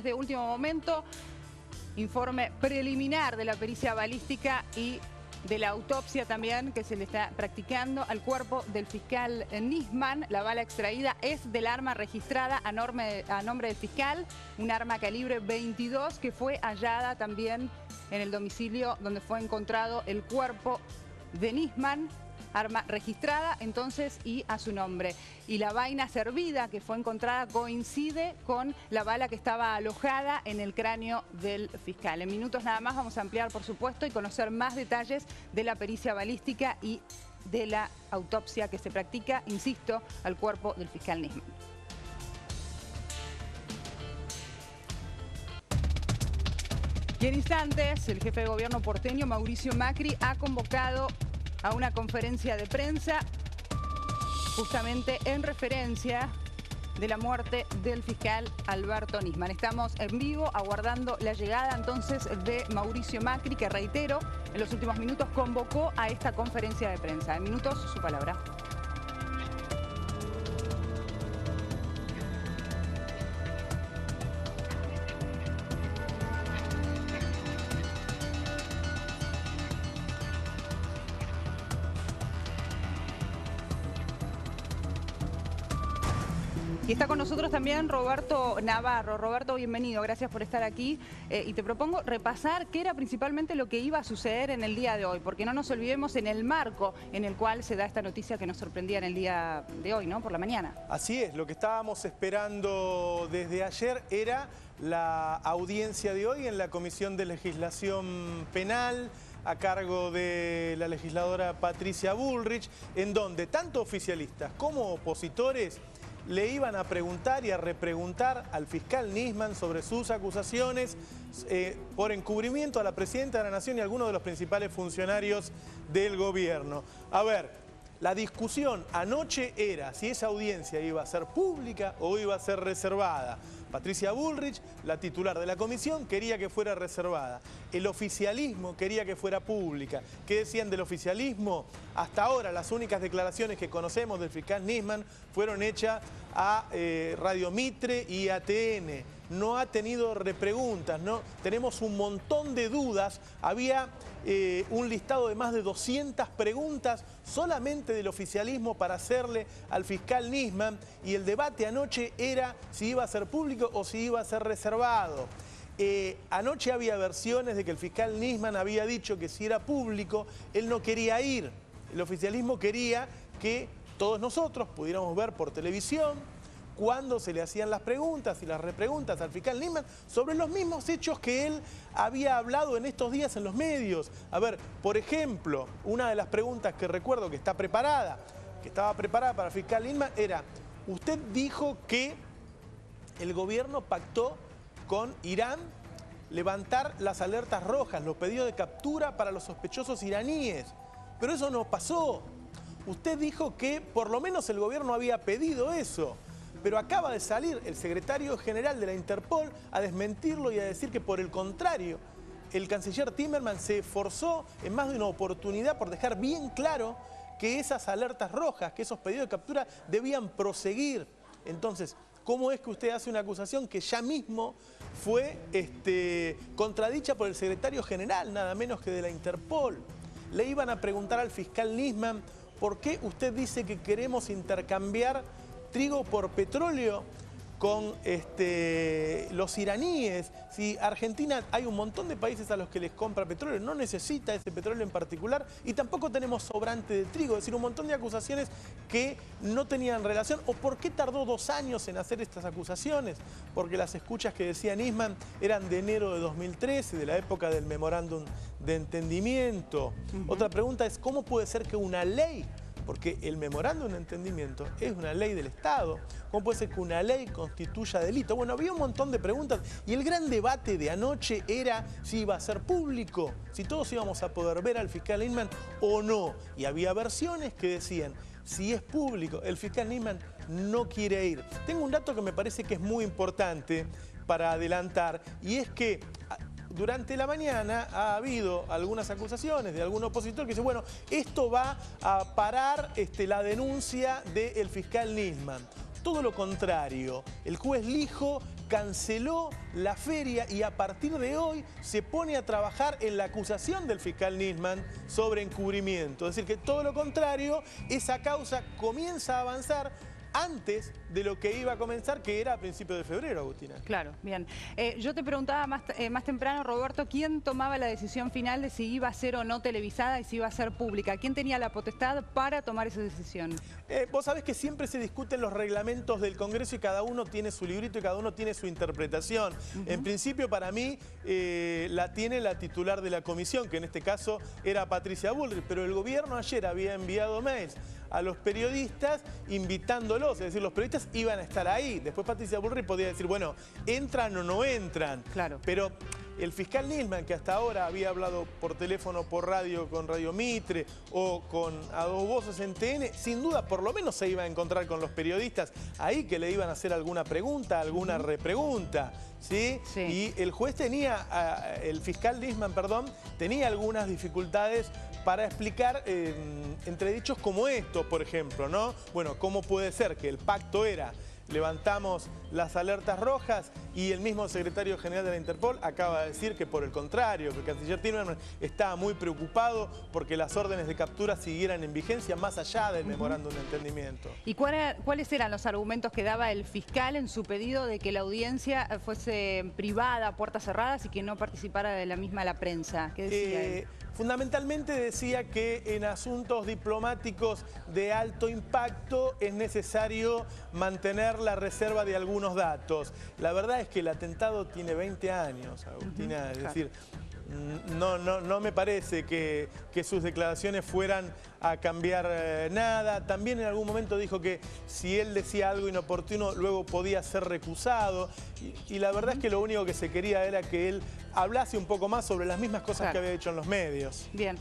De último momento, informe preliminar de la pericia balística y de la autopsia también que se le está practicando al cuerpo del fiscal Nisman. La bala extraída es del arma registrada a nombre del fiscal, un arma calibre 22 que fue hallada también en el domicilio donde fue encontrado el cuerpo de Nisman. Arma registrada entonces y a su nombre. Y la vaina servida que fue encontrada coincide con la bala que estaba alojada en el cráneo del fiscal. En minutos nada más vamos a ampliar, por supuesto, y conocer más detalles de la pericia balística y de la autopsia que se practica, insisto, al cuerpo del fiscal Nisman. Y en instantes, el jefe de gobierno porteño, Mauricio Macri, ha convocado a una conferencia de prensa justamente en referencia de la muerte del fiscal Alberto Nisman. Estamos en vivo aguardando la llegada entonces de Mauricio Macri, que reitero, en los últimos minutos convocó a esta conferencia de prensa. En minutos, su palabra. Y está con nosotros también Roberto Navarro. Roberto, bienvenido, gracias por estar aquí. Y te propongo repasar qué era principalmente lo que iba a suceder en el día de hoy, porque no nos olvidemos en el marco en el cual se da esta noticia que nos sorprendía en el día de hoy, ¿no? Por la mañana. Así es, lo que estábamos esperando desde ayer era la audiencia de hoy en la Comisión de Legislación Penal, a cargo de la legisladora Patricia Bullrich, en donde tanto oficialistas como opositores le iban a preguntar y a repreguntar al fiscal Nisman sobre sus acusaciones por encubrimiento a la presidenta de la Nación y a algunos de los principales funcionarios del gobierno. A ver, la discusión anoche era si esa audiencia iba a ser pública o iba a ser reservada. Patricia Bullrich, la titular de la comisión, quería que fuera reservada. El oficialismo quería que fuera pública. ¿Qué decían del oficialismo? Hasta ahora las únicas declaraciones que conocemos del fiscal Nisman fueron hechas a Radio Mitre y a TN. No ha tenido repreguntas, ¿no? Tenemos un montón de dudas. Había un listado de más de 200 preguntas solamente del oficialismo para hacerle al fiscal Nisman, y el debate anoche era si iba a ser público o si iba a ser reservado. Anoche había versiones de que el fiscal Nisman había dicho que si era público, él no quería ir. El oficialismo quería que todos nosotros pudiéramos ver por televisión cuando se le hacían las preguntas y las repreguntas al fiscal Nisman sobre los mismos hechos que él había hablado en estos días en los medios. A ver, por ejemplo, una de las preguntas que recuerdo que estaba preparada para el fiscal Nisman era: usted dijo que el gobierno pactó con Irán levantar las alertas rojas, los pedidos de captura para los sospechosos iraníes, pero eso no pasó. Usted dijo que por lo menos el gobierno había pedido eso. Pero acaba de salir el secretario general de la Interpol a desmentirlo y a decir que por el contrario, el canciller Timmermans se esforzó en más de una oportunidad por dejar bien claro que esas alertas rojas, que esos pedidos de captura debían proseguir. Entonces, ¿cómo es que usted hace una acusación que ya mismo fue contradicha por el secretario general, nada menos que de la Interpol? Le iban a preguntar al fiscal Nisman por qué usted dice que queremos intercambiar trigo por petróleo con los iraníes. Si Argentina, hay un montón de países a los que les compra petróleo, no necesita ese petróleo en particular, y tampoco tenemos sobrante de trigo. Es decir, un montón de acusaciones que no tenían relación. ¿O por qué tardó 2 años en hacer estas acusaciones? Porque las escuchas que decía Nisman eran de enero de 2013, de la época del memorándum de entendimiento. Otra pregunta es: ¿cómo puede ser que una ley, porque el memorándum de entendimiento es una ley del Estado, cómo puede ser que una ley constituya delito? Bueno, había un montón de preguntas y el gran debate de anoche era si iba a ser público, si todos íbamos a poder ver al fiscal Nisman o no. Y había versiones que decían: si es público, el fiscal Nisman no quiere ir. Tengo un dato que me parece que es muy importante para adelantar, y es que durante la mañana ha habido algunas acusaciones de algún opositor que dice: bueno, esto va a parar la denuncia del fiscal Nisman. Todo lo contrario, el juez Lijo canceló la feria y a partir de hoy se pone a trabajar en la acusación del fiscal Nisman sobre encubrimiento. Es decir, que todo lo contrario, esa causa comienza a avanzar antes de lo que iba a comenzar, que era a principios de febrero, Agustina. Claro, bien. Yo te preguntaba más temprano, Roberto, ¿quién tomaba la decisión final de si iba a ser o no televisada y si iba a ser pública? ¿Quién tenía la potestad para tomar esa decisión? Vos sabés que siempre se discuten los reglamentos del Congreso y cada uno tiene su librito y cada uno tiene su interpretación. En principio, para mí, la tiene la titular de la comisión, que en este caso era Patricia Bullrich, pero el gobierno ayer había enviado mails a los periodistas invitándolos, es decir, los periodistas iban a estar ahí. Después Patricia Bullrich podía decir, bueno, ¿entran o no entran? Claro. Pero el fiscal Nisman, que hasta ahora había hablado por teléfono, por radio, con Radio Mitre o con A Dos Voces en TN, sin duda por lo menos se iba a encontrar con los periodistas ahí que le iban a hacer alguna pregunta, alguna repregunta, ¿sí? Sí. Y el juez tenía, el fiscal Nisman, perdón, tenía algunas dificultades para explicar entredichos como estos, por ejemplo, ¿no? Bueno, ¿cómo puede ser que el pacto era levantamos las alertas rojas y el mismo secretario general de la Interpol acaba de decir que por el contrario, que el canciller Timmermans estaba muy preocupado porque las órdenes de captura siguieran en vigencia más allá del memorándum de entendimiento? ¿Y cuáles eran los argumentos que daba el fiscal en su pedido de que la audiencia fuese privada, a puertas cerradas y que no participara de la misma la prensa? ¿Qué decía él? Fundamentalmente decía que en asuntos diplomáticos de alto impacto es necesario mantener la reserva de algunos datos. La verdad es que el atentado tiene 20 años, Agustina, es decir, no me parece que sus declaraciones fueran a cambiar nada. También en algún momento dijo que si él decía algo inoportuno luego podía ser recusado y la verdad es que lo único que se quería era que él hablase un poco más sobre las mismas cosas que había hecho en los medios. Bien.